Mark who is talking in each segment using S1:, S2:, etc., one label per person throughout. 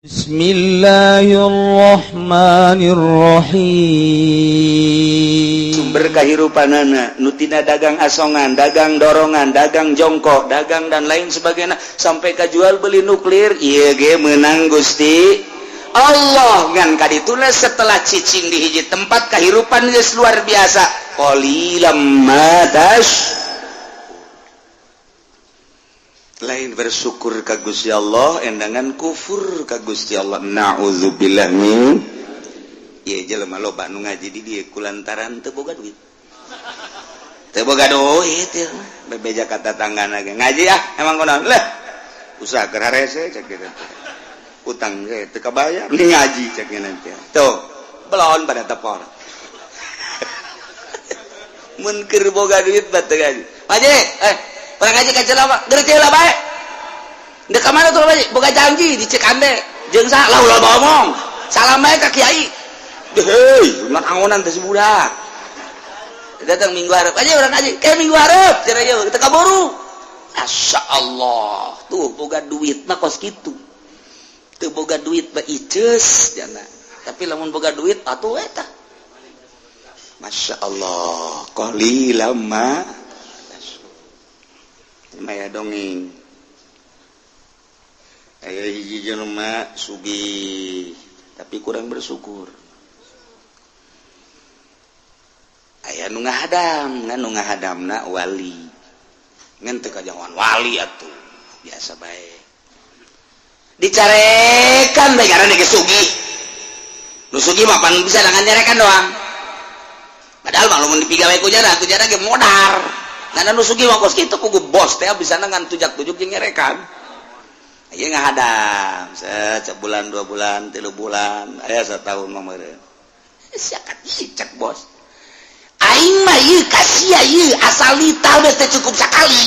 S1: Bismillahirrahmanirrahim.
S2: Sumber kahirupanana nutina dagang asongan, dagang dorongan, dagang jongkok, dagang dan lain sebagainya sampai ka jual beli nuklir. Ieu ge meunang Gusti Allah ngan kadituna setelah cicing di hiji tempat kahirupan geus luar biasa. Qalilam ma lain bersyukur ka Gusti Allah endangan kufur ka Gusti Allah. Nauzubillah min ieu jelema loba nu ngaji di dieu kulantaran teu boga duit. Teu boga duit ya. Bebeja kata tanggana ge ngaji emang kunaon leh usaha keur harese cek kitu. Utang ge teu kabayar ni ngaji cek nanti. Tuh belon pada tepor. Mun keur boga duit bae teu ngaji. Paje orang ngaji ka jelema gereceula bae. Dek ka mana tuh bae? Boga janji di Cikande. Jeung sa laula ngomong. Salam bae ka kiai. Heuh, urang angonan teh si budak. Datang minggu hareup. Aja urang ngaji. Minggu hareup cenah ieu teu kaburu. Masyaallah. Tuh boga duit mah kos kitu. Teu boga duit mah iceus jana. Tapi lamun boga duit atuh eta. Masyaallah. Qalilam ma maya dongeng aya hiji jelema sugih tapi kurang bersyukur, aya nu ngahadam ngan nu ngahadamna wali ngan teu kajangan wali atuh biasa bae dicarekan bae karana ge sugih nu sugih mah pan bisa dengan nyarekan doang padahal mah lamun dipigawe ku jara ge modar. Nah, nu sugih mah kos kitu kudu bos teh bisa ngan tujak-tujuk jeung nyerekan. Ieu ngahadam, sebulan 2 bulan, 3 bulan, aya satahun mah meureun. Siakat cicak bos. Aing mah ieu kasia ieu asal lita we teh cukup sakali.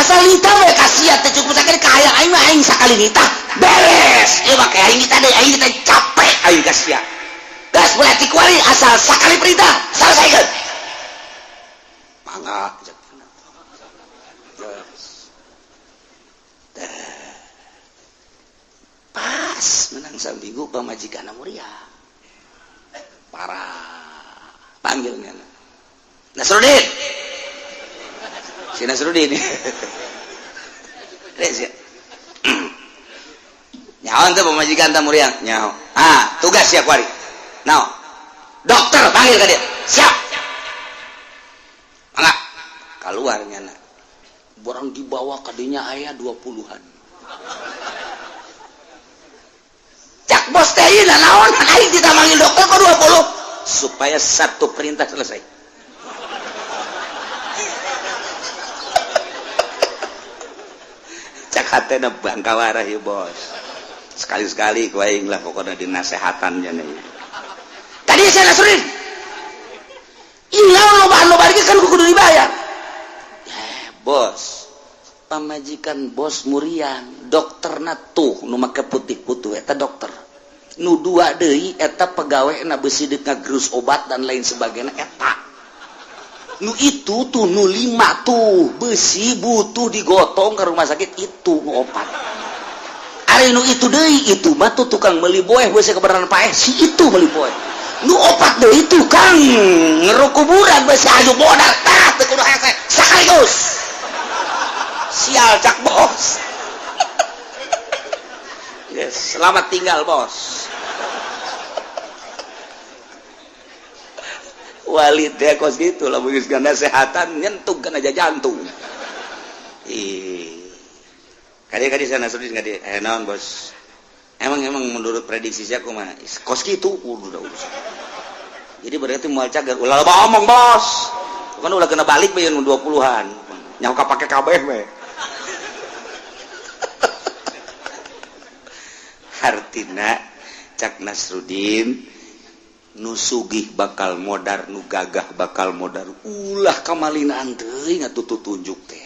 S2: Asal lita we kasia teh cukup sakali ka hayang aing mah aing sakali nitah beres. Ieu mah kayak aing nitah deui, aing teh capek aing kasia. Gas mulai tikuari asal sakali perintah selesaikeun. Mangga pas menang saminggu pamajikan muria parah panggilnya Nasruddin si Nasruddin nyaon tuh pamajikan tamuria nyaho tugas siap wari naon dokter panggil ka dia siap mangga keluarnya nak borang dibawa kadinya aya 20-an cak bos teh ieu naon aing ditamangil dokter kok 20 supaya satu perintah selesai. Cak hatena bangkawara ieu bos sekali-sekali ku aing lah pokona dinasehatan nya nih tadi saya Nasruddin ilau loba-loba kan kudu dibayar. Bos, pamajikan bos muriang, dokterna tuh nu make putih-putih eta dokter. Nu dua deui eta pegawena beusi deuk ngagerus obat dan lain sebagainya eta. Nu itu tuh nu 5 tuh beusi butuh digotong ke rumah sakit itu nu opat. Ari nu itu deui itu mah tuh tukang meuli boeh beusi kebenaran paeh si itu meuli boeh. Nu opat deui tukang ngeru kuburan beusi aju modal tah teu kudu hese sakaligus. Sial cak bos. Yes, selamat tinggal bos. Walid ya kos gitu lah begitu ganda kesehatan nyentuh kan aja jantung. Kadi sana Nasruddin kadi naon bos. Emang menurut prediksi saya kumaha kos gitu udah urusan. Jadi berarti moal cager ulah ngomong bos. Kan ulah kena balik bae 20-an. Nyaho kapake kabeh we. Artina cak Nasruddin nu sugih bakal modar nu gagah bakal modar ulah kamalinaan teuing atuh tunjuk teh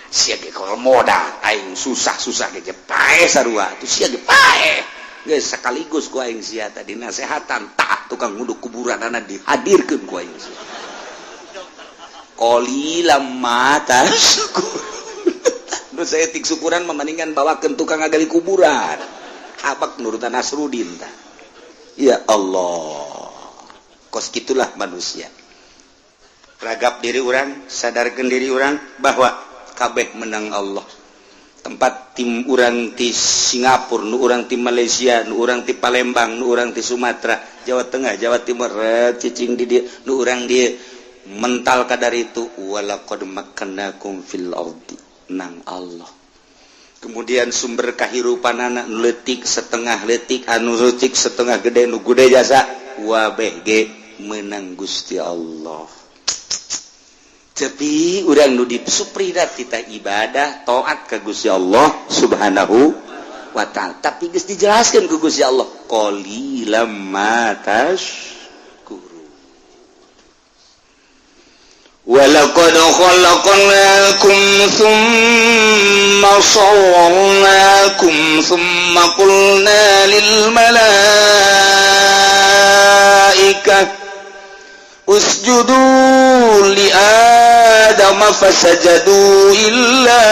S2: sia ge kalau modal aing susah-susah ge pae sarua atuh sia ge pae geus sakaligus ku aing sia tadi nasehatan tak tukang nguduk kuburanana dihadirkeun ku aing sia qalilam ma tashkur saya etik syukuran membandingkan bawakan tukang agali kuburan abak nurutan Nasrudin ya Allah kos gitulah manusia ragap diri orang sadarkan diri orang bahwa kabeh menang Allah tempat tim urang di Singapura nu urang di Malaysia nu urang di Palembang nu urang di Sumatera Jawa Tengah Jawa Timur cicing di dia nu urang dia mental kadar itu walaqad makkannakum fil ardi nang Allah kemudian sumber kahirupan anak letik setengah letik anu letik setengah gede nu gede jasa wabeh ge menang Gusti Allah tapi urang nu disupridat kita ibadah taat ka Gusti Allah Subhanahu wa ta'ala tapi geus dijelaskeun ku Gusti Allah qalilam ma tashkurun wa laqad khalaqnakum thumma sawwarnakum thumma qulna lil malaikati usjudu li Adam fasajadu illa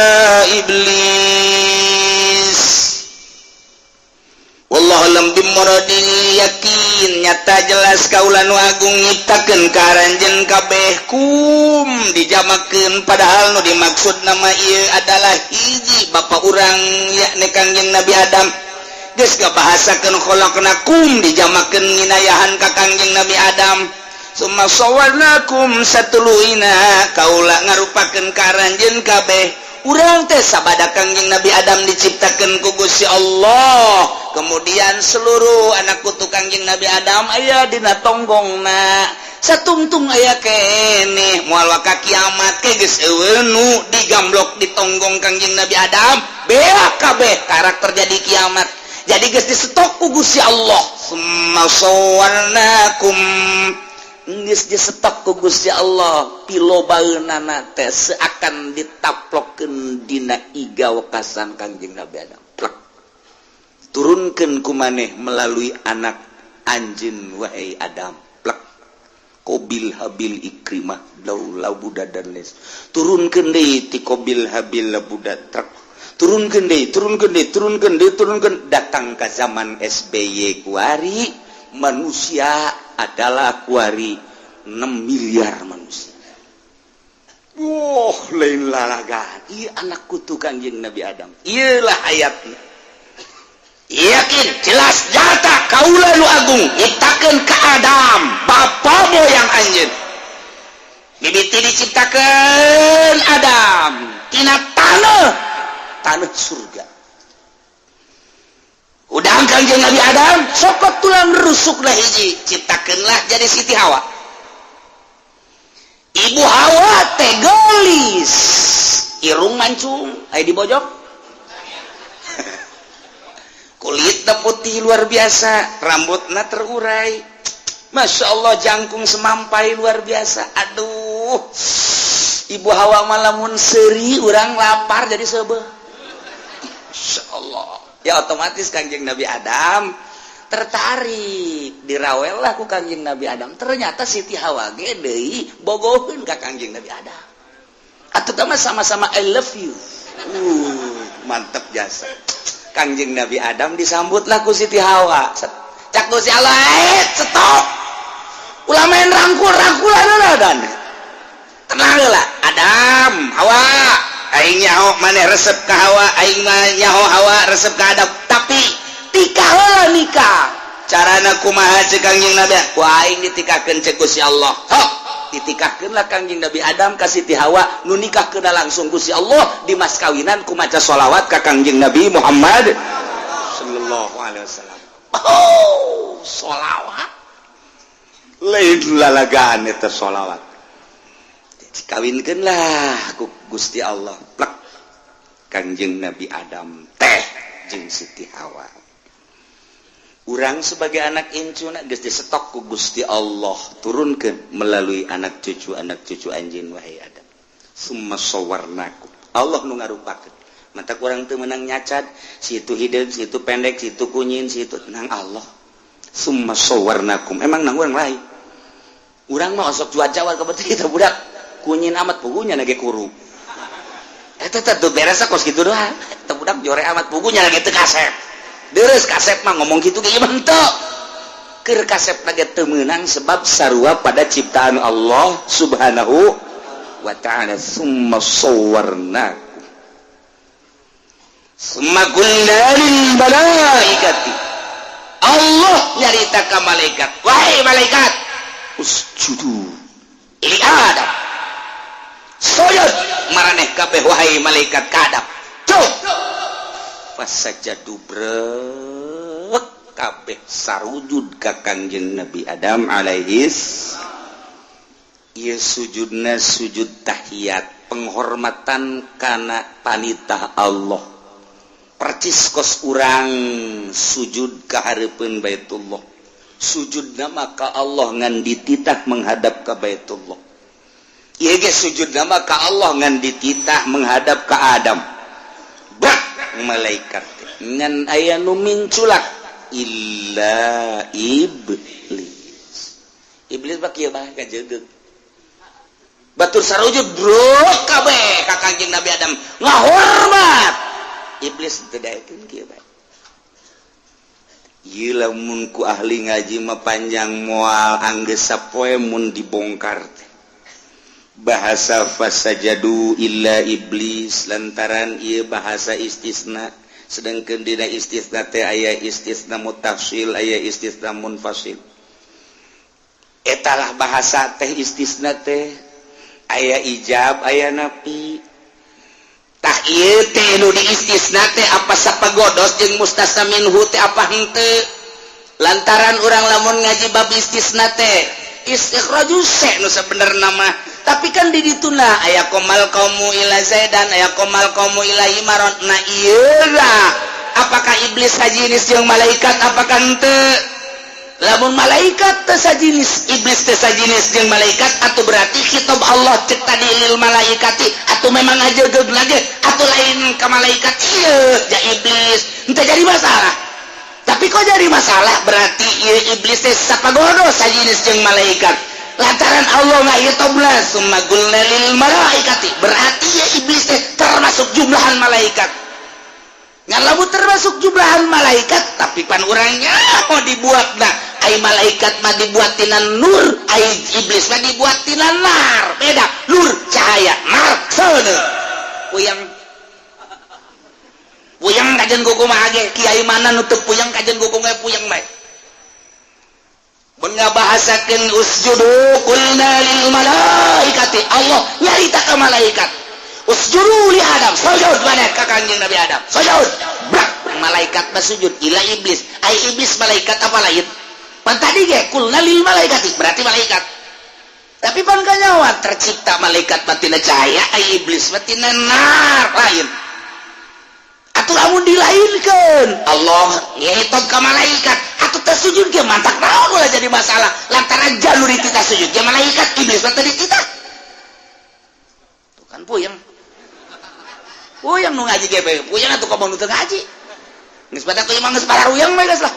S2: iblis wallahu lam bimuradi yakin nyata jelas kaula nu agung nyiptakeun karanjeun kabeh kum dijamakeun padahal nu dimaksud nama ieu adalah hiji bapa urang yakni Kangjeng Nabi Adam geus ngabahasakeun khalaqnakum dijamakeun nginayahan ka Kangjeng Nabi Adam summa sawarnakum satuluina kaula ngarupakeun karanjeun kabeh urang teh sabada Kangjeng Nabi Adam diciptakeun ku Gusti Allah kemudian seluruh anak putu Kangjeng Nabi Adam aya dina tonggongna satungtung aya keneh moal ka kiamat ke geus eueun nu digamblok di tonggong Kangjeng Nabi Adam beak kabeh karakter jadi kiamat jadi geus disetok ku Gusti Allah summa sawarnakum geus disetok ku Gusti Allah pilobaeunana teh seakan ditaplokeun dina iga wekasan Kangjeng Nabi Adam plek turunkeun ku maneh melalui anak anjeun wahai Adam plek Qabil Habil Ikrimah laulau budak dan les turunkeun deui ti Qabil Habil budak truk turunkeun deui datang ka zaman SBY kuari manusia adalah kuari 6 miliar manusia. Lain lalagan. Iya anak kutu Kangjeng Nabi Adam. Iyalah ayatnya. Yakin, jelas, nyata, kaula nu agung nyiptakeun ka Adam, bapa moyang anjeun. Mimiti diciptakeun Adam tina tanah surga. Udang Kangjeng Nabi Adam sokot tulang rusuklah hiji ciptakeunlah jadi Siti Hawa Ibu Hawa teh gelis irung mancung aya di bojok kulitna putih luar biasa rambutna terurai Masya Allah jangkung semampai luar biasa aduh Ibu Hawa malamun seuri urang lapar jadi seubeuh Masya Allah ya otomatis Kangjeng Nabi Adam tertarik dirawel lah ku Kangjeng Nabi Adam ternyata Siti Hawa ge deui bogoheun ka Kangjeng Nabi Adam atuh teh sama-sama I love you mantep jasa Kangjeng Nabi Adam disambutlah ku Siti Hawa cak Gusti Allah stop ulah main rangkul-rangkulan dan tenang heula Adam Hawa aing nyaho maneh resep ka Hawa aing mah nyaho Hawa resep ka Adam tapi tikah heula nikah carana kumaha ceuk Kangjeng Nabi ku aing ditikahkeun ceuk Gusti Allah hok ditikahkeunlah Kangjeng Nabi Adam ka Siti Hawa nu nikahkeunna langsung Gusti Allah di mas kawinan ku maca sholawat ka Kangjeng Nabi Muhammad sallallahu alaihi wasallam oh sholawat lain lalagaan eta sholawat kawinkeunlah ku Gusti Allah plek Kangjeng Nabi Adam teh jeung Siti Hawa urang sebagai anak incuna geus disetok ku Gusti Allah turunkeun melalui anak cucu anjeun wahai Adam summa sawarnakum Allah nu ngarupakeun mata urang teu meunang nyacad situ hideung situ pendek situ kunyin situ nang Allah summa sawarnakum emang nang urang lain urang mah osok jual jawar ka beuti kita budak kunyin amat pugunya nage kuru tuh beres kos gitu doang budak jore amat bukunya lagi teu kasep deres kasep mah ngomong gitu kayak gimana tuh keur kasep lagi teu meunang sebab sarua pada ciptaan Allah subhanahu wa ta'ala summa sawwarna summa qulna lil malaikati Allah nyarita ka malaikat wahai malaikat usjudu li Adam sujud maraneh kabeh wahai malaikat ka Adam cuk fasajadu brek kabeh sarujud ka Kangjeng Nabi Adam alaihis ieu sujudna sujud tahiyat penghormatan kana panitah Allah percis kos urang sujud ka hareupeun Baitullah sujudna maka Allah ngan dititah menghadap ka Baitullah ieu ge sujudna maka Allah ngan dititah menghadap ka Adam bak malaikat ngan aya nu minculak illa iblis bak ieu bah kajeudeuh batur sarujud bro kabeh ka Kangjeng Nabi Adam ngahormat iblis teu daekeun kieu bae ieu lamun ku ahli ngaji mah panjang moal anggeus sapoe mun dibongkar teh bahasa fasajadu illa iblis lantaran ieu bahasa istisna sedangkeun dina istisna teh aya istisna mutafsil aya istisna munfasil eta lah bahasa teh istisna teh aya ijab aya nafi tah ieu teh nu di istisna teh apa sapagodos jeung mustasna minhu teh apa henteu lantaran urang lamun ngaji bab istisna teh istikhraju se nu sabenerna mah tapi kan di dituna aya komal qaumu ila zaidan aya komal qaumu ila imaron na ieu apakah iblis sajinis jeung malaikat apakah henteu lamun malaikat teh sajinis iblis teh sajinis jeung malaikat atuh berarti kitab Allah cek tadi lil malaikati atuh memang ajegeug lagi atuh lain ka malaikat ieu ja iblis henteu jadi masalah tapi kok jadi masalah berarti ieu iblis teh sapagodo sajinis jeung malaikat lantaran Allah ngahitobna summa qulna lil malaikati berarti ya iblis teh termasuk jumlahan malaikat ngan lamun termasuk jumlahan malaikat tapi pan urangnya mau dibuatna ai malaikat mah dibuat tina nur ai iblis mah dibuat tina nar beda nur cahaya nar seuneu puyang kajen kuku mah ge kiai mana nutup puyang kajen kuku ge puyang bae mun ngabahasakeun usjudu qulna lil malaikati Allah nyarita ka malaikat usjudu li Adam sujud maneh ka Kangjeng Nabi Adam sujud brak malaikat mah sujud ila iblis ai iblis malaikat apa lain pan tadi ge qulna lil malaikati berarti malaikat tapi pan kanyawa tercipta malaikat batina cahaya ai iblis batina nar lain atuh lamun dilainkeun Allah ngehitob ka malaikat atuh teh sujud ge mantak naon ulah jadi masalah lantaran jalur dititah sujud ge malaikat iblis teh dititah tuh kan puyeng nu ngaji ge bae puyeng atuh ka nu teu ngaji geus pada ku imang geus pararuyang mah geus lah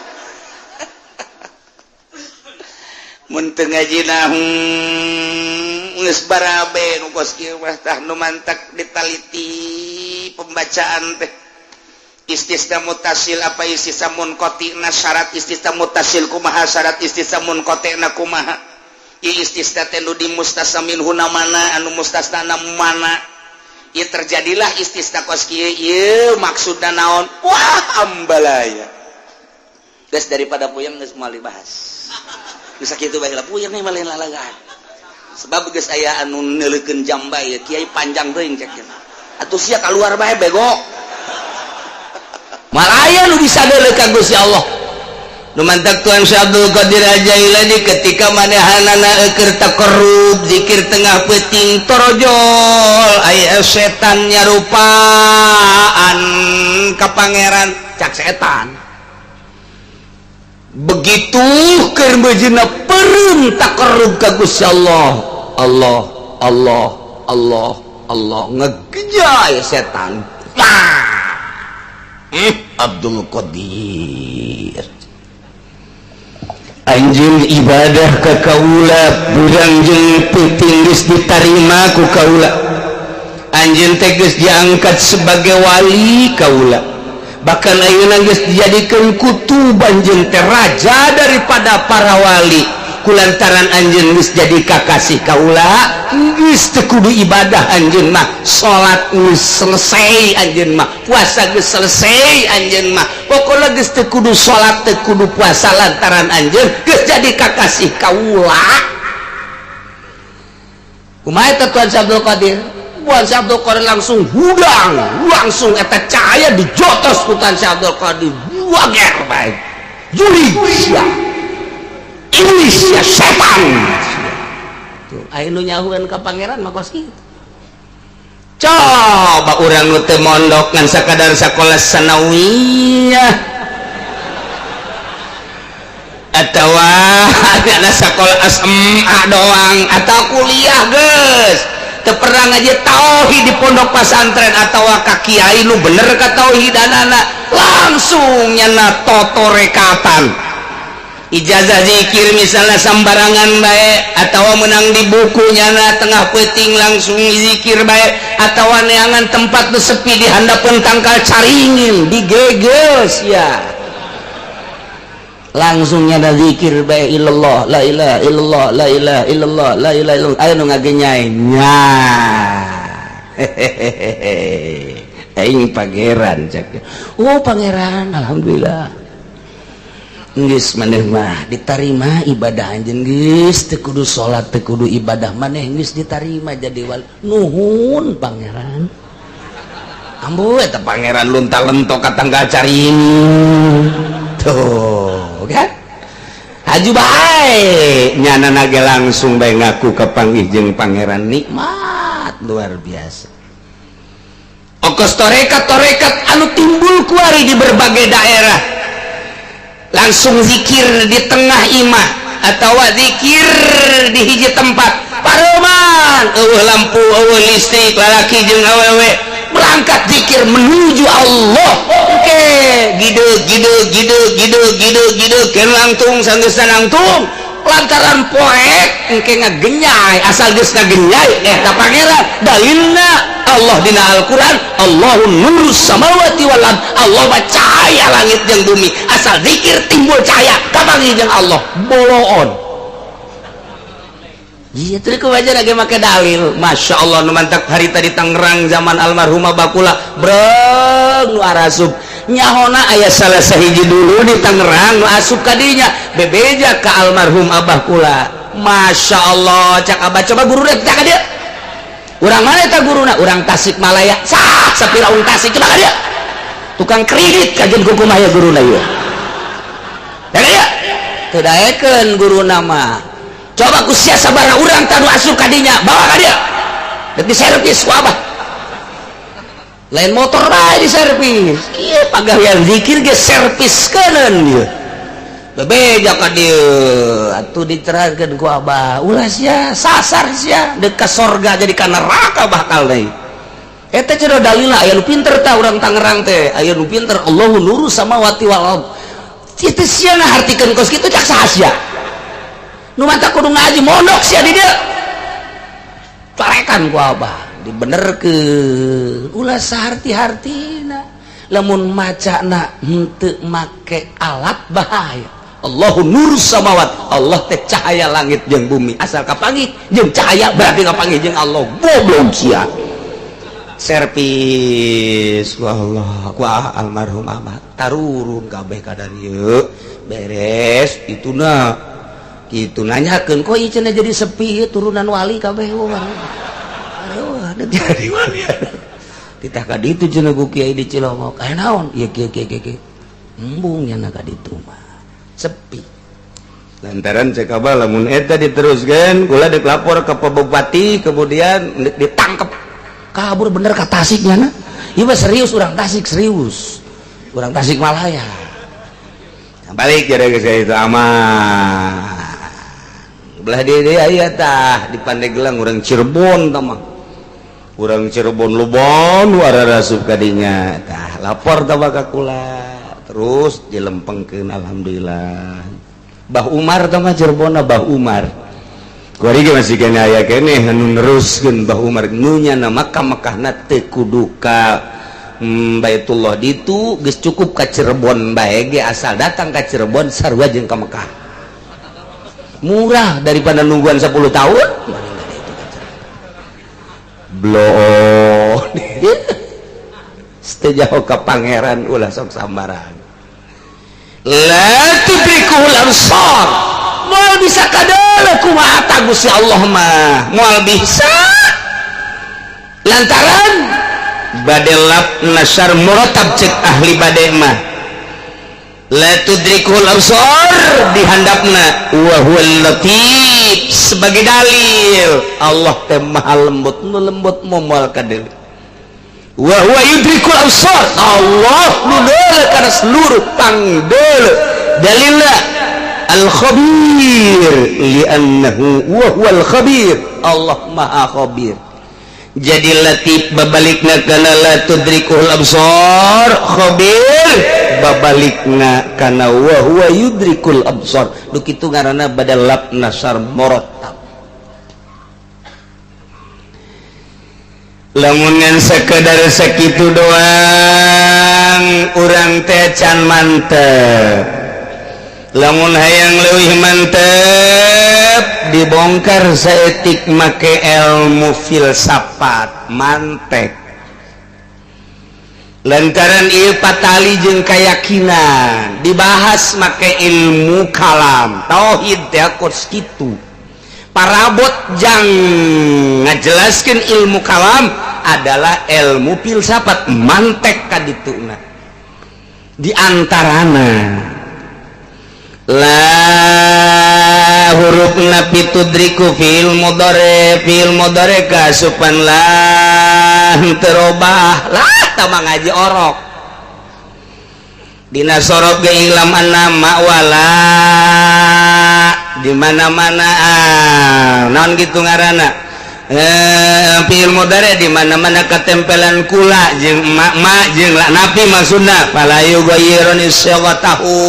S2: mun teu ngaji nah geus barabe nu kos kieu mah tah nu mantak ditaliti pembacaan teh istisna mutasil apa istisna munqatina syarat istisna mutasil kumaha syarat istisna munqatina kumaha ieu istisna teh nu di mustasna minhu mana anu mustasna mana ieu terjadilah istisna kos kieu ieu maksudna naon wah ambalaya geus daripada puyeng geus moal dibahas geus sakitu bae lah puyeng nih maleun lalagaan sebab geus aya anu neuleukeun jam bae kiai panjang teuing cek atuh sia kaluar bae bego malaya nu bisa deuleu ka Gusti Allah nu mantak Tuhan Syekh Abdul Qadir Al-Jailani ketika manehanana keur taqarrub zikir tengah peuting torojol aya setan nyarupaan ka pangeran cak setan begitu keur beujina peureum taqarrub ka Gusti Allah Allah ngegejay setan Abdul Qadir anjeun ibadah ka kaula burang jeung peuting geus ditarima ku kaula
S1: anjeun teh geus diangkat sebagai wali kaula, bahkan ayeuna geus dijadikeun kutuban jeung teh raja daripada para wali. Kulantaran anjeun geus jadi kakasih kaula, geus teu kudu ibadah anjeun mah, salat geus selesai anjeun mah, puasa geus selesai anjeun mah, pokokna geus teu kudu salat teu kudu puasa lantaran anjeun geus jadi kakasih kaula. Kumaha eta Tuan Abdul Qadir? Tuan Abdul Qadir langsung hudang, langsung eta cahaya dijotos ku Tuan Abdul Qadir. Wager bae. Juli sia. Indonesia setan. Tuh, aya nu nyahueun ka pangeran mah kos kitu. Coba urang nu teu mondok ngan sakadar sakola sanawiyah. Atawa ada sekolah SMA doang atau kuliah geus teu pernah ngaji tauhid di pondok pesantren atawa ka kiai nu bener ka tauhidanana langsung nyana toto rekatan ijazah zikir misalnya sambarangan bae atawa menang di buku nyana tengah peuting langsung zikir bae atawa neangan tempat nu sepi di handapeun tangkal caringin digeges ya langsung nyana zikir bae illallah la ilaha illallah la ilaha illallah la ilaha illallah aya nu ngagenyai nya aing pangeran cak oh pangeran alhamdulillah geus maneh mah ditarima ibadah anjeun geus teu kudu salat teu kudu ibadah maneh geus ditarima jadi wali nuhun pangeran ambo eta pangeran lunta-lento ka tangga caring tuh kan haju bae nyanana ge langsung bae ngaku kepanggih jeung pangeran nikmat luar biasa. Ongkos torekat anu timbul kuari di berbagai daerah langsung zikir di tengah imah atau zikir di hiji tempat pareman eueuh lampu eueuh listrik lalaki jeung awewe berangkat zikir menuju Allah. Oke, gide ken langtung sanggeus nangtung lantaran poek engke ngagenyai asal geus ngagenyai eta pangeran dalilna Allah dina Al-Qur'an Allahu nurus samawati wal ard Allah mah cahaya langit jeung bumi asal zikir timbul cahaya kapanggih jeung Allah boloon. Iya tadi kewajar lagi make dalil. Masya Allah nu mantak harita di Tangerang zaman almarhum Abah Kula breng nu arasup nyahona aya salah sahiji dulu di Tangerang nu asup kadinya bebeja ka almarhum Abah Kula. Masya Allah cak Abah coba guru deh cak dia urang mana eta guruna urang Tasikmalaya sah sapiraun Tasik coba dia tukang kredit kajian kukumah ya guruna ieu ya dia teu daekeun guruna mah coba ku sia sabaraha urang tanu asup kadinya bawa ka dia dek diservis ku Abah lain motor bae diservis ieu pagawean zikir ge serviskeun ieu bebeja ka dieu atuh diterangkeun ku Abah ulah sia sasar sia dek ka sorga jadi ka neraka bakal deui eta cenah dalilna aya nu pinter tah urang Tangerang teh aya nu pinter Allahu nurus samawati wal ard kitu sia ngahartikeun kos kitu cak saha sia nu mata kudu ngaji mondok sia di dieu tarekan ku Abah dibenerkeun ulah saharti-hartina lamun macana henteu make alat bahaya Allahu nurus samawat Allah teh cahaya langit jeung bumi asal kapanggih jeung cahaya berarti kapanggih jeung Allah goblok sia servis wallah ku almarhum Abah tarurun kabeh ka dieu beres ituna kitu nanyakeun kok ieu cenah jadi sepi turunan wali kabeh aduh ada jadi wali titah ka ditu cenah ku kiai di Cilongok aya naon ieu kieu embung nya ka ditu mah sepi lantaran cek Abah lamun eta diteruskeun kula dek lapor ke Bupati kemudian ditangkep kabur bener ka Tasik nya na ieu mah serius urang Tasik serius urang Tasikmalaya balik jadi ke itu aman belah dia aya tah di Pandeglang urang Cirebon tah mah urang Cirebon Lubon warna rasup kadinya tah lapor tah ka kula terus dilempengkeun alhamdulillah Bah Umar tah mah Cirebonna Bah Umar masih kena aya keneh anu neruskeun Mbah Umar nunya na Makkah teu kudu ka Baitullah ditu geus cukup ka Cirebon bae ge asal datang ka Cirebon sarua jeung ka Mekah murah daripada nungguan 10 tahun bloh setejauh ka pangeran ulah sok sambaran la tudrikul absar moal bisa kadale kumaha Gusti Allah mah moal bisa lantaran badelap nasar muratab cek ahli bade mah la tudrikul absar dihandapna wa huwal latif sebagai dalil Allah teh maha lembut nu lembut moal kadele wa huwa yudrikul absar Allah nu deuleu kana seluruh pangdeuleu dalilna al khabir li'annahu wa huwal khabir Allah maha khabir jadi latif babalikna kana la tudrikul absar khabir babalikna kana wa huwa yudrikul absar nu kitu ngaranna badal nasar murattab lamun ngan sekedar sakitu doang urang teh can mantep lamun hayang leuwih mantep dibongkar saeutik make ilmu filsafat mantek lantaran ieu patali jeung kayakinan dibahas make ilmu kalam tauhid teh kos kitu parabot jang ngajelaskeun ilmu kalam adalah ilmu filsafat mantek kadituna di antarana la huruf napi tudriku fil mudhari kasupan lah terobah lah tama ngaji orok dina sorok ge ilam nama wala di mana-mana naon gitu ngaranna fil mudhari di mana-mana katempelan kula jeung mak jeung la napi maksudna fala yughayyirun isyghatahu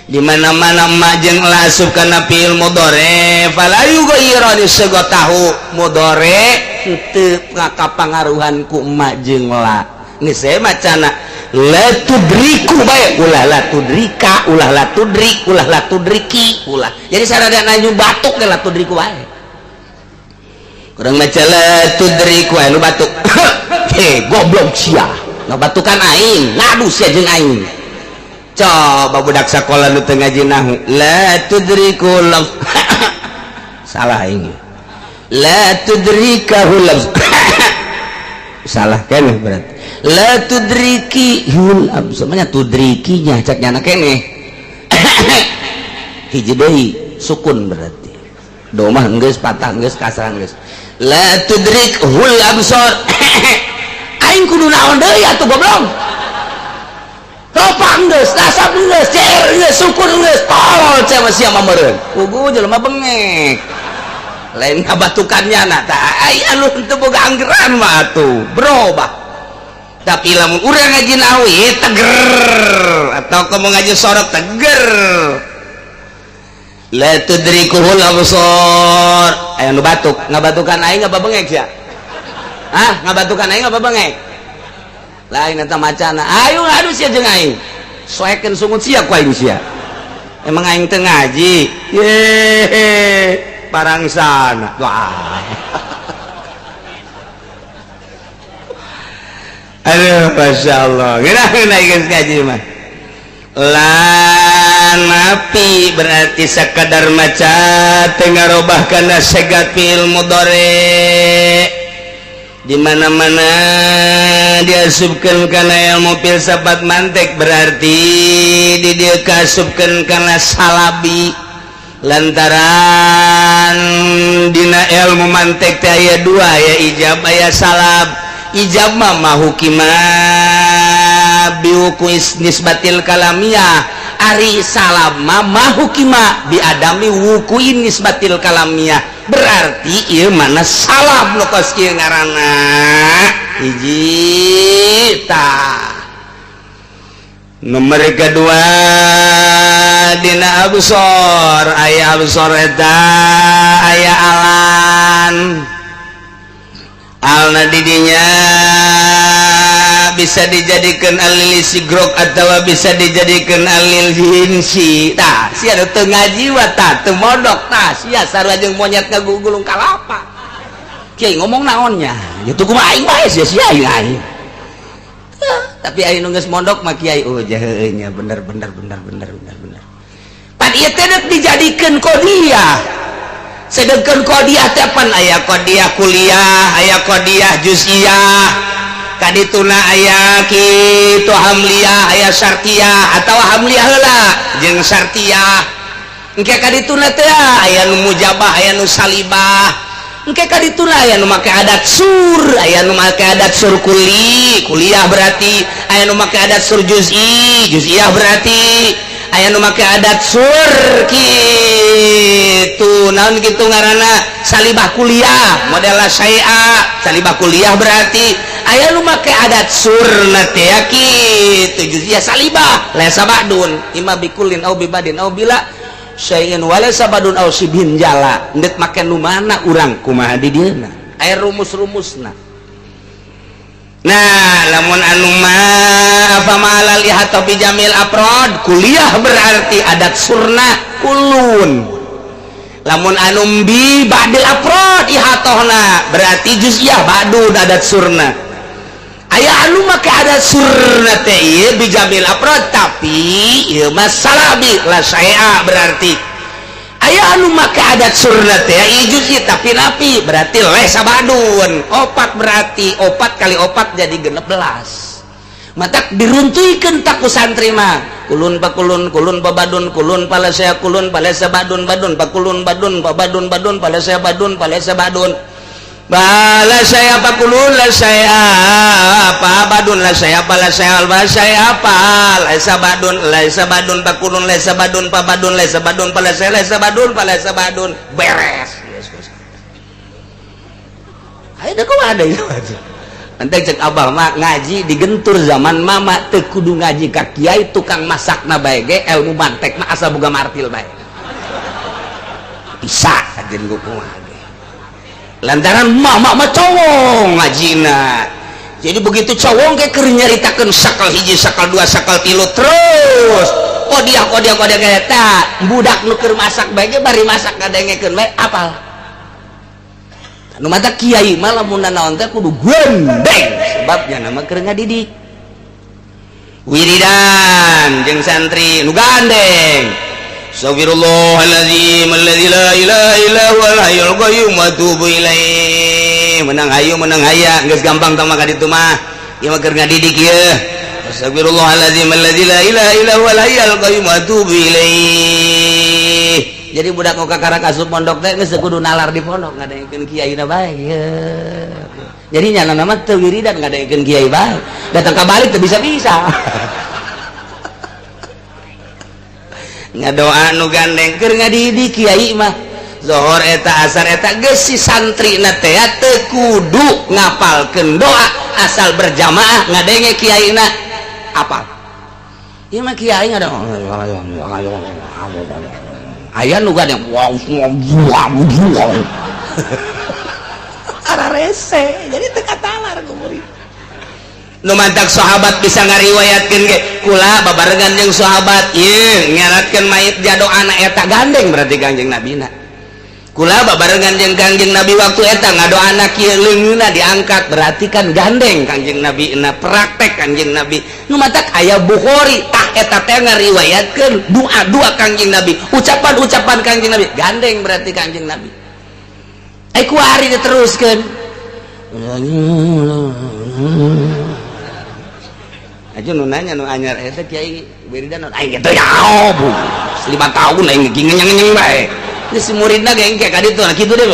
S1: di mana-mana majeng lasub kana fi'il mudhari fala yughayyirani sagatahu mudhari teu ngakapangaruhan ku majeng la geus saya macana la tudriku bae ulah la tudrika ulah la tudrik ulah la tudriki ulah jadi saradana nyu batuk ge la tudriku bae urang maca la tudriku aya nu batuk goblok sia ngabatukan aing ngadu sia jeung aing coba budak sekolah nu teu ngaji nahu la tudrikul salah ini la tudrikahul salah keneh berarti la tudrikihul sebenarnya tudrikinya cak nyana keneh hiji deui sukun berarti domah geus patah geus kasar geus la tudrikul absar aing kudu naon deui atuh goblok topang geus dasar geus cer geus sukun geus tol cenah sia mameureun pugu jelema bengek lain ngabatukannya na tah aya anu teu boga anggeran mah atuh berubah tapi lamun urang ngaji nawi teger atau kamu ngaji sorok teger la tudrikuhul absar aya nu batuk ngabatukan aing apa bengek sia hah ngabatukan aing apa bengek lain eta macana ayo ngadu sia jeung aing soekeun sungut sia ku aing sia emang aing teu ngaji ye parangsana wah aduh masyaallah geuna geus ngaji mah lan napi berarti sakadar maca teu ngarobah kana segat fil mudhari di mana-mana diasupkeun kana ilmu filsafat mantek berarti di dieu kasupkeun kana salabi lantaran dina ilmu mantek teh aya dua aya ijab aya salab ijab mah mahukima biukuis nisbatil kalamiyah ari salab mah mahukima biadami wukuin nisbatil kalamiyah berarti ieu mana salab nu kos kieu ngaranna hiji tah nomor kedua dina absor aya absor eta aya alan alna didinya bisa dijadikan alil sigrok atau bisa dijadikan alil jinsi tah sia teu ngaji wa tah teu mondok tah sia sarua jeung monyet ngagugulung kalapa kiai ngomong naonnya ya tuh kumaha aing bae sia aing tapi aing nu geus mondok mah kiai oh heueuy nya bener pan ieu teh dijadikeun qodiyah sedangkan qodiyah teh pan aya qodiyah kuliah aya qodiyah juz'iyah kadituna aya kitu hamliyah aya syartiyah atau hamliyah heula jeung syartiyah engke kadituna teh aya nu mujabah aya nu salibah engke kadituna aya nu make adat sur aya nu make adat sur kuliah berarti aya nu make adat sur juz'iyah berarti aya nu make adat sur kitu naon kitu ngaranna salibah kuliah model syai'a salibah kuliah berarti aya nu make adat surna teh kitu juz'iyah salibah laisa ba'dun imma bikulin au bibadin au bila syai'in walaysa ba'dun au sibhin jala ndet make nu mana urang kumaha di dieuna aya rumus-rumusna. Nah lamun anu mah apa malal ihata bi jamil afrad kuliah berarti adat surna kulun lamun anu bi ba'dil afrad ihatohna berarti juz'iyah ba'dun adat surna aya anu make adat surna teh ieu bi jamil afrad tapi ieu mah salabi la syai'a berarti aya anu make adat surna teh ieu juz'i tapi napi berarti laisa ba'dun opat berarti opat kali opat jadi 16 matak diruntuykeun tak ku santri mah kulun pakulun kulun pabadun kulun palasaya kulun palasa badun badun pakulun badun pabadun badun palasaya badun palasa badun balasaya pakulun lasaya pabadun lasaya palasaya albasaya apa laisa badun pakulun laisa badun pabadun laisa badun palasaya laisa badun palasa badun beres ayo dah kau ada itu enteng cek abah mah ngaji digentur zaman mama teu kudu ngaji ka kiai tukang masakna bae ge ilmu mantek mah asa boga martil bae bisa ajeun kumaha ge lantaran mama mah cowong ngajina jadi begitu cowong ge keur nyaritakeun sakal hiji sakal dua sakal tilu terus kodiah eta budak nu keur masak bae ge bari masak ngadengekeun bae apal nu mata kiai mah lamun naon teh kudu gendeng sebabnya nama keur ngadidik wiridan jeung santri nu gandeng astagfirullahalazim alladzi la ilaha illa huwal hayyul qayyum wa atubu ilaih menang hayu menang haya geus gampang tah mah ka ditu mah ieu mah keur ngadidik ieu astagfirullahalazim alladzi la ilaha illa huwal hayyul qayyum wa atubu ilaih. Jadi budak mau kakara kasup pondok teh geus kudu nalar di pondok ngadengkeun kiaina bae. Jadi nyana nama teu wiridan ngadengkeun kiai bae. Datang ka balik teu bisa-bisa. Ngadoa nu gandeng keur ngadidik kiai mah. Zuhur eta asar eta geus si santrina teh teu kudu ngapalkeun doa asal berjamaah ngadenge kiaina apal. Ieu mah kiai ngada aya nu gadeng ara rese jadi teu katalar ku murid nu mantak sahabat bisa ngariwayatkeun ge kula babarengan jeung sahabat ieu nyaratkeun mayit jadoana eta gandeng berarti Kangjeng Nabina kula babarengan jeung Kangjeng Nabi waktu eta ngadoana kieu leungeunna diangkat berarti kan gandeng Kangjeng Nabi na praktek Kangjeng Nabi nu matak aya Bukhari tah eta teh ngariwayatkeun doa-doa Kangjeng Nabi ucapan-ucapan Kangjeng Nabi gandeng berarti Kangjeng Nabi ai kuari diteruskeun aja nu nanya nu anyar eta kiai wiridan aing teh nyaho bu 5 tahun aing ngenyeng-ngenyeng bae ini si muridna ge engke ka ditu kitu deh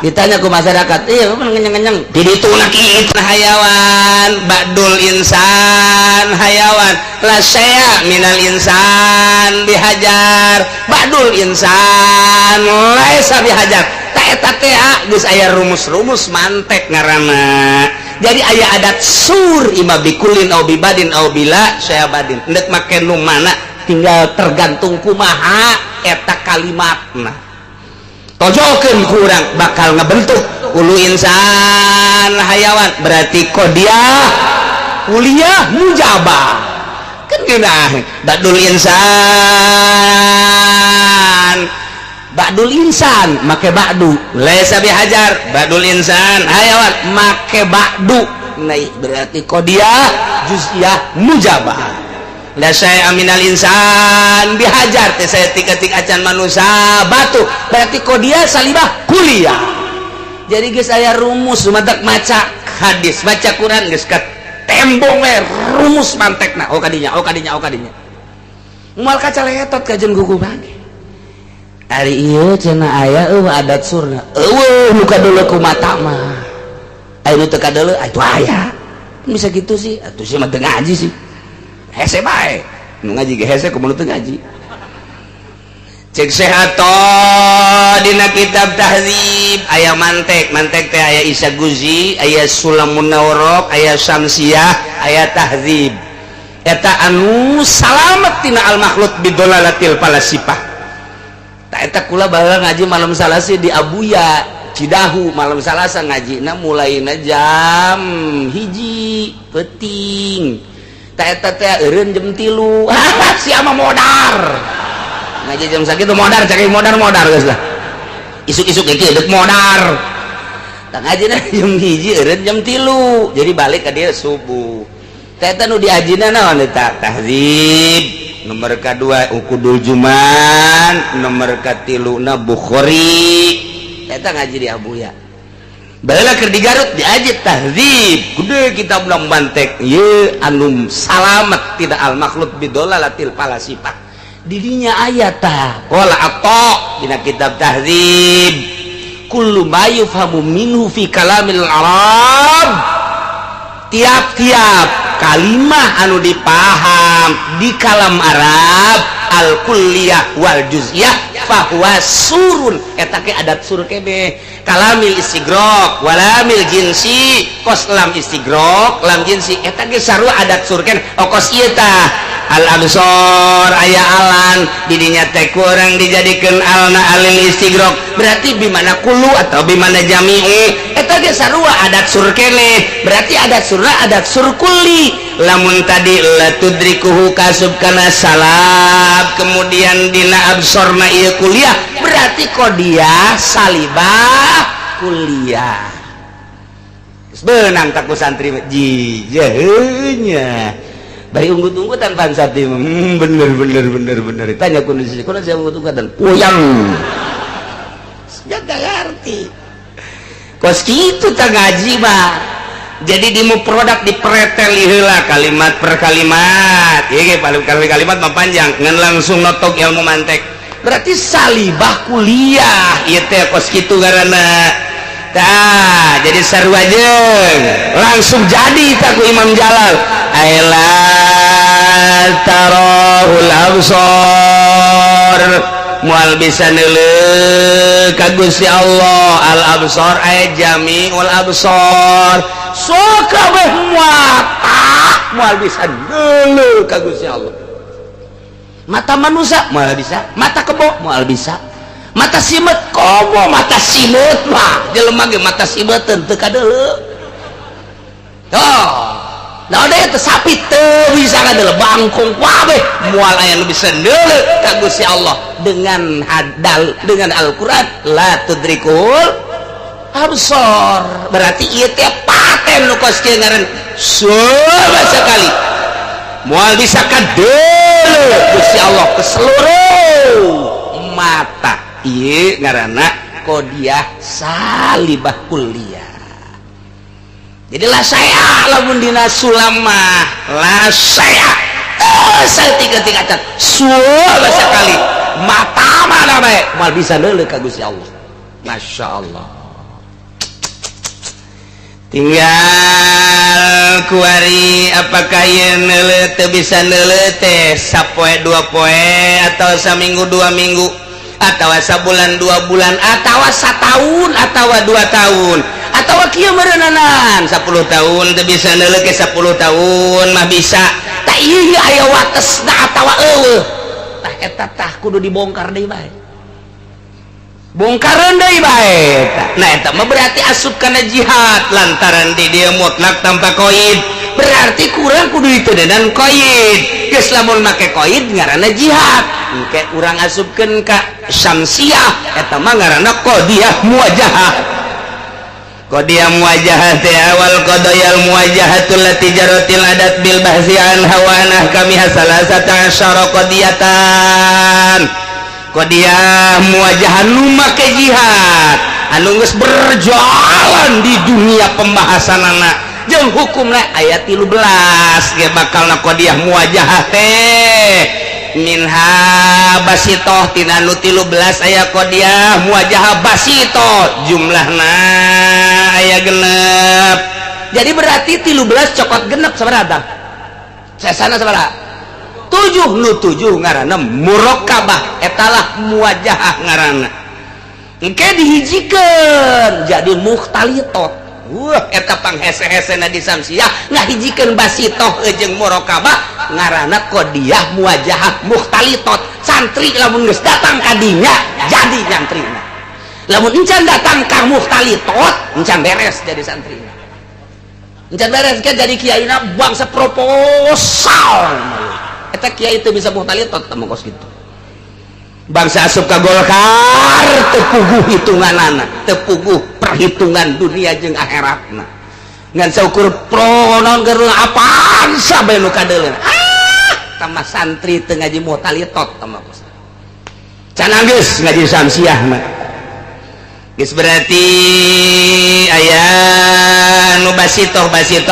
S1: ditanya ku masyarakat iya apa ngenyeng-ngenyeng di ditu na kitu hayawan ba'dul insan hayawan la syai'a minal insan bihajar ba'dul insan laisa bihajar ta eta teh geus aya rumus-rumus mantek ngaranna Jadi aya adat sur imma bikulin au bibadin au bila saya badin endek make nu mana tinggal tergantung kumaha eta kalimatna tojokeun kurang bakal ngebentuk ulu insan hayawan berarti qadiyah kuliah mujabah kan geunah badul insan make ba'du laisa bihajar badul insan hayawan make ba'du naik berarti qadiyah juz'iyah mujabah la saya aminal insan bihajar teh saya tik-tik acan manusia batu berarti qadiyah salibah kuliah jadi geus aya rumus matak maca hadis baca Quran geus ka tembong we rumus mantekna kadinya moal kaca letot ka jeung gugu bage ari ieu cenah aya adat surna nu kadeuleu ku mata mah aya nu teu kadeuleu atuh aya bisa gitu sih atuh sih mah teu ngaji sih hese bae nu ngaji ge hese kumaha teu ngaji cek sehato dina kitab tahzib aya mantek teh aya Isa Guzi aya Sulamun Nawrok aya Syamsiyah aya tahzib eta anu salamet tina al makhluk bidolalatil falasifah ta eta kula baheula ngaji malam salasa di Abuya Cidahu malam salasa ngajina mulaina jam 1 peuting ta eta teh eureun jam 3 sia mah modar ngaji jam sakitu modar cek modar geus lah isuk-isuk ge deuk modar ta ngajina jam 1 eureun jam 3 jadi balik ka dieu subuh ta eta nu diajina naon eta tahzib nomor kadua ukudul juman nomor katiluna Bukhari eta ngaji di Abuya baheula keur di Garut diaji tahzib kudu kita ulang bantek ieu anu salamet tidak al makhluk bidolalatil falasifah didinya ayata qala atta dina kitab tahzib kullu ma yufhamu minhu fi kalamil arab tiap-tiap kalimah anu dipaham di kalam Arab al kulliyah wal juz'iyah fahuwa surun eta ke adat sur kene kalamil istigraq walamil jinsi kos lam istigraq lam jinsi eta ge sarua adat sur kene okos ieu tah al absor aya alan didinya teh kurang dijadikeun alna alil istigraq berarti bimana kullu atau bimana jami'i eta ge sarua adat sur kene berarti adat surna adat sur kulli lamun tadi la tudrikuhu kasub kana salab kemudian dina absorna ieu kuliah berarti qadiyah salibah kuliah geus beunang tak ku santri jijeunya bari unggut-unggutan pan santri bener tanya kondisi saya unggut-unggutan puyang jaga ngerti kos kitu tah ngaji mah jadi dimu produk dipretel heula kalimat per kalimat ieu ge kalimat mah panjang ngan langsung notok ilmu mantek berarti salibah kuliah ieu teh kos kitu ngaranna tah jadi sarua jeung langsung jadi tak ku Imam Jalal aila tarahul absar mual bisa neuleuh ka Gusti Allah al absar ay jami'ul absar sok kabeh mual bisa neuleuh ka Gusti Allah mata manusia moal bisa mata kebo moal bisa mata simet komo mata simet mah jelema ge mata simet teu kadeuleu toh nah ada teh sapi teu bisa kadeuleu bangkong kabeh moal aya nu bisa neuleuh ka Gusti Allah dengan dengan Al-Qur'an la tudrikul absar berarti ieu teh paten nu kos kieu ngaran sama sekali moal bisa kadeuleu Gusti Allah ke seluruh mata ieu ngaranna qadiyah salibah kulliyah jadi lah saya lamun dina sulam mah lah saya tiga cat suara sekali mata mana bae mal bisa neuleuh ka Gusti Allah Masya Allah tinggal kuari apakah ieu neuleuh teu bisa neuleuh teh sapoe 2 poe atau saminggu 2 minggu atau sabulan 2 bulan atau 1 tahun atau 2 tahun atau kieu meureunanan 10 tahun teu bisa neuleuh ke 10 tahun mah bisa tah ieu aya watesna atawa eueuh tah eta tah kudu dibongkar deui bae bongkaran deui bae nah eta mah berarti asup kana jihad lantaran di dia mutlak tanpa qaid berarti kurang kudu diteuneunan qaid geus lamun make qaid ngaranna jihad engke urang asupkeun ka syamsiah eta mah ngaranna qadiyah muwajahah qadiyah muwajahah teh awal qadayal muwajahatul lati jaratil adat bil bahsi an hawanah kami hasalasata asyara qadiyatan qadiyah muwajahah nu make jihad anu geus berjalan di dunia pembahasanana jeung hukumna ayat 13 ge bakalna qadiyah muwajahah teh minha basitoh tina nu 13 aya qadiyah muwajahah basitoh jumlahna aya genep jadi berarti 13 cokot genep sabaraha sesana sabaraha 7 nu 7 ngaranna muraqabah etalah muwajahah ngaranna engke dihijikeun jadi mukhtalitot eta panghese-hesena di samsiah ngahijikeun basitoh jeung muraqabah ngaranna qadiyah muwajahah mukhtalitot santri lamun geus datang ka dinya jadi santrina lamun encan datang ka mukhtalitot encan beres jadi santrina encan beres ke jadi kiaina bangsa proposal eta kiai teu bisa mukhtalitot teh mongkos kitu bangsa asup ka Golkar teu puguh hitunganana teu puguh perhitungan dunia jeung akhiratna ngan saukur pro naon keur apaan sabe nu kadeuleuh tamah santri teu ngaji mukhtalitot tamah can geus ngaji samsiah mah geus berarti aya nu basitoh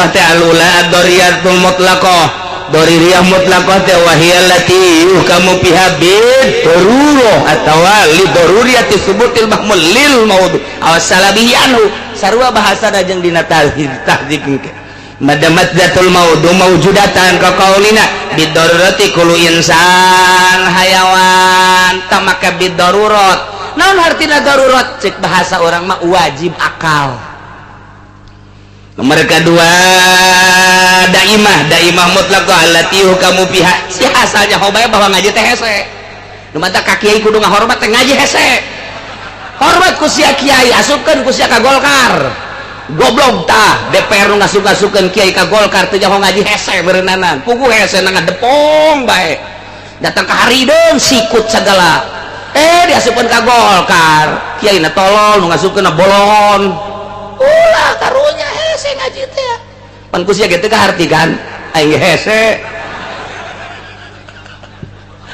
S1: teh alula ad-dariyatul mutlaqah doririyah mutlaqah teh wahiyal lati kamu piha bid daruroh atawa li daruriyati subutil mahmul lil maud aw salabihi anhu sarua bahasana jeung dina tahdzib engke madamadzatul maudu maujudatan ka qaulina bid darurati kullu insan hayawan tamaka bid darurat naon artina darurat cek bahasa orang mah wajib akal nomor kedua daimah mutlaqah allati kamu pihak si asalnya hobaya bahwa ngaji teh hese nu mata ka kiai kudu ngahormat teh ngaji hese hormat ku sia kiai asupkeun ku sia ka Golkar goblok tah DPR nu ngasuk-ngasupkeun kiai ka Golkar teh jaho ngaji hese beureunanan pugu hese na ngadepong bae datang ka harideung sikut sagala diasupkeun ka Golkar kiai na tolol nu ngasupkeun na bolon ulah karunya hese ngaji teh pan ku sia kitu kahartikan aing hese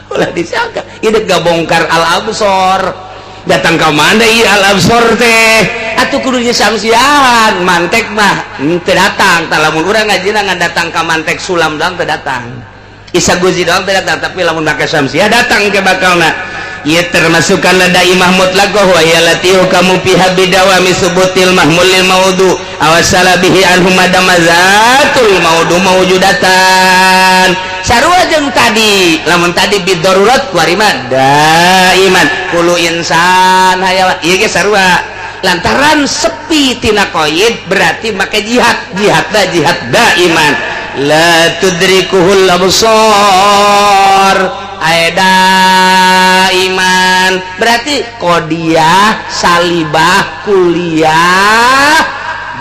S1: ulah disangka ieu gabongkar al absor datang ka mana ieu al absor teh atuh kudu samsiahan mantek mah teu datang tah lamun urang ngajina ngan datang ka mantek sulam doang teu datang isa guzi doang teu datang tapi lamun make samsiah datang ke bakalna ieu termasuk kana daimah mutlaqah wa yalati kamu piha bidawami subutil mahmulil maudu awasala bihi anhum madamazatul maudu mawjudatan sarua jeung tadi lamun tadi bidarurat kuari mah daiman kullu insan hayawan ieu ge sarua lantaran sepi tina qaid berarti make jihad daiman la tudrikuhul absar iman berarti qadiyah salibah kuliah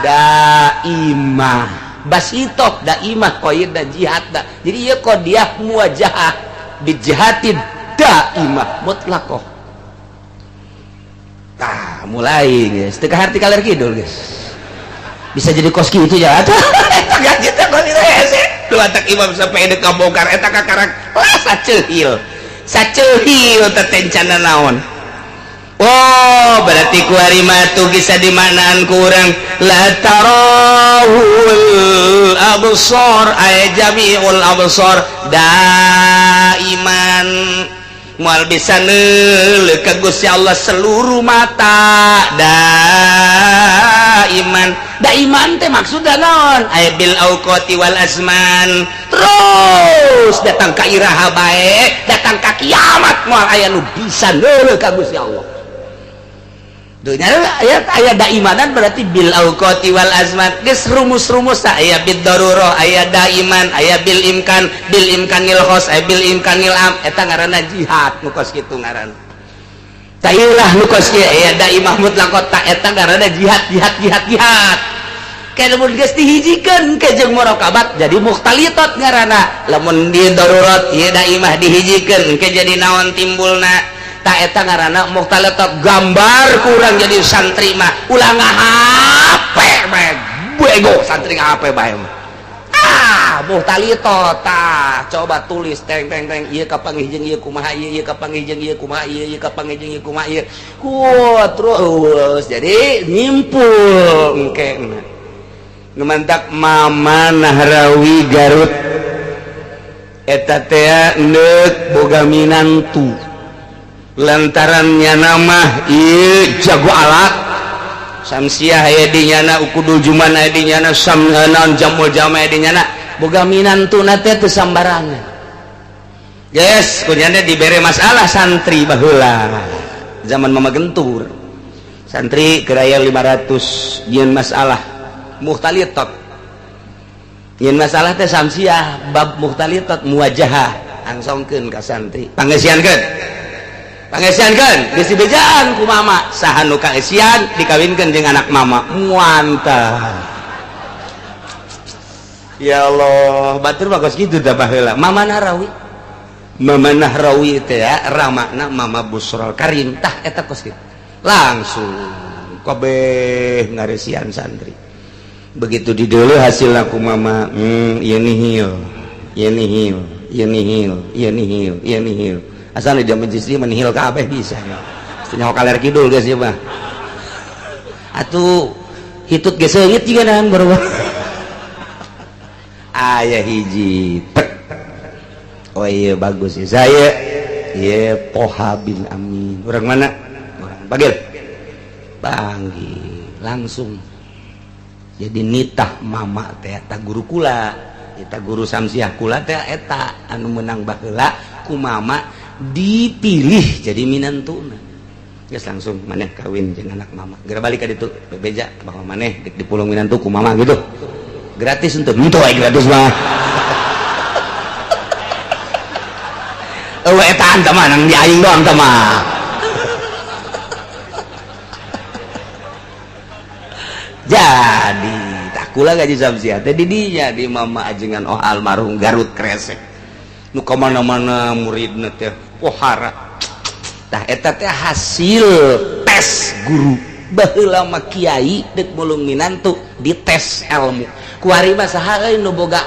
S1: daimah basitoh daimah qaid dan jihad da. Jadi ieu qadiyah muwajahah bijihadid daimah mutlaqah tah mulai guys teu kaharti kaler kidul guys bisa jadi kos kitu ya eta gaji teh kos hese dua tak imam sampai dek kabongkar eta kakarak lah saceuhil teh tencana naon oh berarti ku hari matu bisa dimanaan ku urang la tarahul absar ay jami'ul absar daiman moal bisa neuleuh ka Gusti Allah seluruh mata daiman teh maksudna naon ay bil auqati wal azman terus terus datang ka iraha bae datang ka kiamat moal aya nu bisa neuleuh ka Gusti Allah. Dunya aya daimanan berarti bil auqati wal azmat geus rumus-rumus aya bid darurah aya daiman aya bil imkanil khos aya bil imkanil am eta ngaranna jihad nu kos kitu ngaranna. Tayulah nu kos kieu aya daimah mutlaqat eta ngaranna jihad. Lamun geus dihijikeun ke jeung muraqabat jadi mukhtalitat ngaranna. Lamun di darurat ieu daimah dihijikeun ke jadi naon timbulna ta eta ngaranna mukhtalitat gambar kurang jadi santri mah ulah ngahape bae bego santri ngahape bae mukhtalitat coba tulis teng ieu kapangihjeun ieu kumaha ieu kapangihjeun ieu kumaha ieu kapangihjeun ieu kumaha ieu terus jadi nyimpul engke ngemantak Mama Nahrawi Garut eta teh neuk boga minantu lantarannya nama ieu jago alat samsiah aya di nyana ukudul juman aya di nyana samnaon jamul jama aya di nyana boga minantuna teh teu sambarangan yes kunyana dibere masalah santri baheula zaman Mama Gentur santri keraya 500 nyeun masalah mukhtalitat nyeun masalah teh samsiah bab mukhtalitat muwajahah angsongkeun ka santri pangesiankeun geus dibejaan ku mama saha nu kaesian dikawinkeun jeung anak mama muantah ya Allah batur bagus kitu tah baheula Mama Nahrawi teh ya ramakna Mama Busrol Karim tah eta kos kitu langsung kabeh ngaresian santri begitu dideuleuh hasilna ku mama ieu nihil asal dia menjadi menihil kabeh bisa nyawa kaler kidul guys ya mah atuh hitut geus seungit juga nahan baru aya hiji oh iya bagus ya saya ya Poha bin Amin orang mana orang panggil langsung jadi nitah mama teh eta guru kula eta guru samsiah kula teh eta anu menang baheula ku mama dipilih jadi minantuna geus langsung maneh kawin jeung anak mama geura balik ka ditu bebeja bahwa maneh dipulung minantu ku mama gitu gratis untuk henteu aya gratis mah eueuh eta anta mah nang di aing doang tah mah jadi tak kula gaji samsiah teh di dinya di mama ajengan almarhum Garut Kresek nu kamana-mana muridna teh pohara tah eta teh hasil tes guru baheula mah kiai deuk mulung minantu dites ilmu kuari mah saha euy nu boga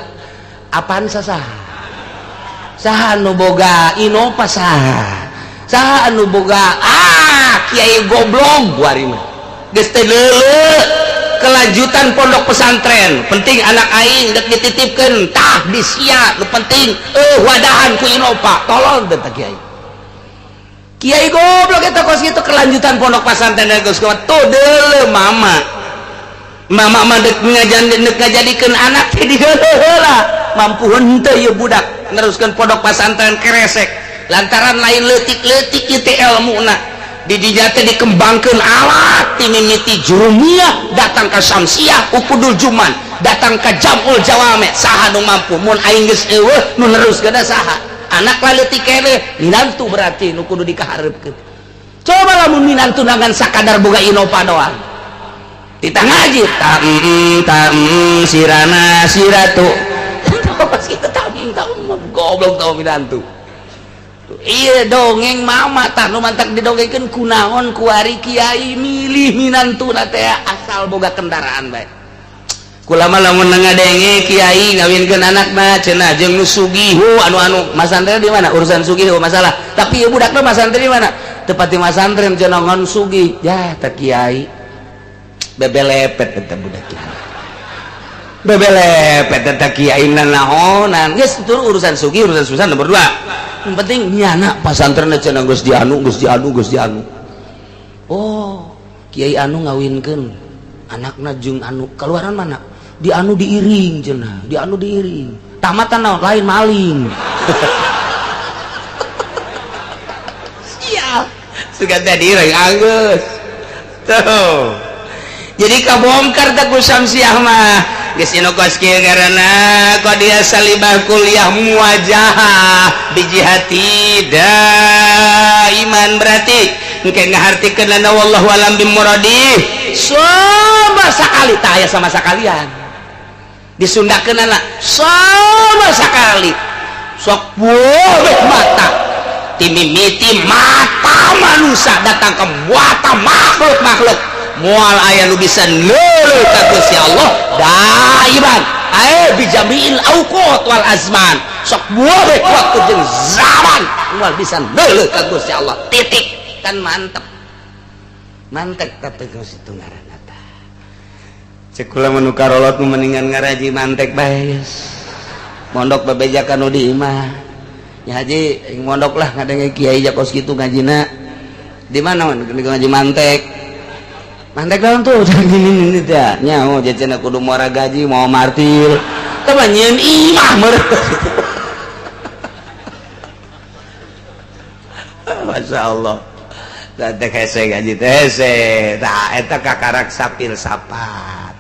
S1: apaan saha nu boga inova saha anu boga kiai goblok kuari mah geus teh leuleuh kelanjutan pondok pesantren penting anak aing dek dititipkeun tah disia nu penting wadahan ku inova tolong teh kiai goblok eta kos kitu kelanjutan pondok pesantren geus kuat tuh deuleuh mama mah dek ngajadikeun anak teh di heula mampu henteu ieu budak neruskeun pondok pesantren Kresek lantaran lain leutik-leutik ieu teh ilmuna di dinya teh dikembangkeun alat ti mimiti jurumiyah datang ka samsiah ukudul juman datang ka jamul jawame saha nu mampu mun aing geus eueuh nu neruskeun saha anak leutik keneh minantu berarti nu kudu dikaharepkeun coba lamun minantu nangan sakadar boga inova doang kita ngaji sirana siratu pas kita goblok tau minantu iya dongeng mama tah nu mantak didongengkeun kunaon ku ari kiai milih minantuna teh asal boga kendaraan bae kula mah lamun ngadenge kiai ngawinkeun anakna cenah jeung nu sugihu anu masantren di mana urusan sugihu masalah tapi ieu budakna masantren di mana teu pati masantren cenah ngan sugih ya teh kiai bebelepet eta budak kiai bebelepet eta kiai naonan geus tur urusan sugih urusan susah nomor 2 yang penting nyana pasantren cenah geus dianu oh kiai anu ngawinkeun anakna jeung anu keluaran mana dianu diiring cenah dianu diiring tamatan naon lain maling siap suka tadi rek Agus tuh jadi kabongkar tak ku Samsiah mah geus inokos kieu ngaranna qadiya salibah kuliah muwajahah bijihati daiman berarti engke ngahartikeun lana wallahu alam bimuradih sama sakali tah aya sama sakalian disundakeun anak sama sekali sok boleh mata timimiti mata manusia datang ke muata makhluk mual aya nu bisa neuleuh ka Gusti Allah daiman bijamiil auqat wal azman sok boleh waktu jeung zaman mual bisa neuleuh ka Gusti Allah titik kan mantep tapi geus itu ngaranna tah cek kula manu karolot nu mendingan ngaraji mantek bae mondok babejakan nu di imah nya haji mondok lah ngadenge kiai jakos kitu ngajina di mana ngaji mantek naon tuh gini teh nya jajan kudu muara gaji mau martil teh nyieun imah meureun masyaallah teh hese gaji teh hese tah eta kakarak sapil sapat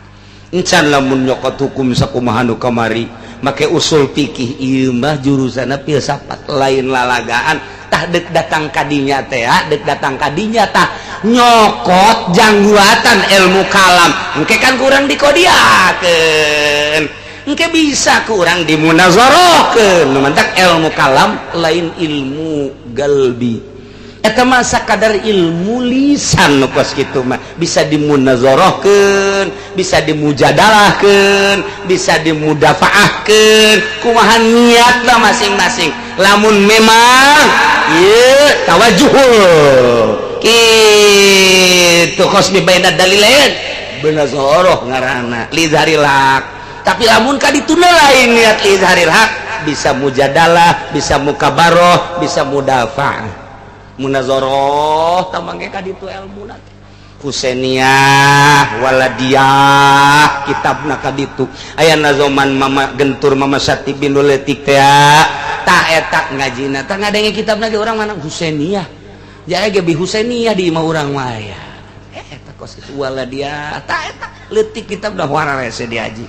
S1: encan lamun nyokot hukum sakumaha nu kamari make usul fikih ieu mah jurusana filsafat lain lalagaan tah deuk datang kadinya teh deuk datang kadinya tah nyokot jangguatan ilmu kalam engke kan kurang dikodiakeun engke bisa kurang dimunazarahkeun mantak ilmu kalam lain ilmu galbi eta mah sakadar ilmu lisan nu kos kitu mah bisa dimunazarahkeun bisa dimujadalahkeun bisa dimudafaahkeun kumaha niatna masing-masing lamun memang ieu tawajuhul kitu khosmi baina dalilain benazarah ngaranna lidharil haq tapi lamun ka dituna lain niat lidharil haq bisa mujadalah bisa mukabaroh bisa mudafaah munazarah tamangke ka ditu ilmuna Husainiyah Waladiyah kitabna ka ditu aya nazoman mama gentur mama Sati binul Letik teh tah eta ngajina tah ngadenge kitabna ge urang mana Husainiyah jae ge bi Husainiyah di imah urang mah aya eta kos kitu Waladiyah tah eta leutik kitab dah wararese diaji